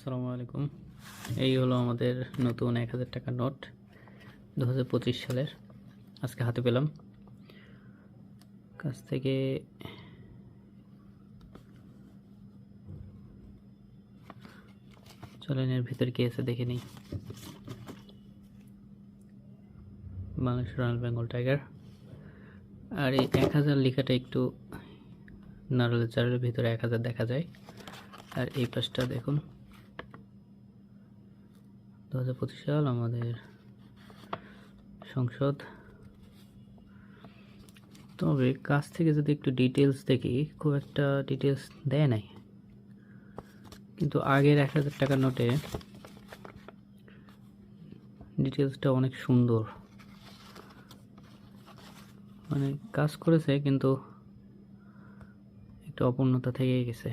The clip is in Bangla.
আসসালামু আলাইকুম। এই হলো আমাদের নতুন 1000 টাকার নোট 2025 সালের। আজকে হাতে পেলাম কাছ থেকে। চলেন এর ভিতর কি আছে দেখে নিই। Bangladesh royal Bengal tiger. আর এই 1000 লেখাটা একটু নারকেল চারের ভিতরে 1000 দেখা যায়। আর এই পাশটা দেখুন 2025 সাল আমাদের সংসদ। তবে কাছ থেকে যদি একটু ডিটেলস দেখি, খুব একটা ডিটেলস দেয় নাই, কিন্তু আগের 1000 টাকার নোটে ডিটেলসটা অনেক সুন্দর। মানে কাজ করেছে কিন্তু একটু অপূর্ণতা থেকে গেছে।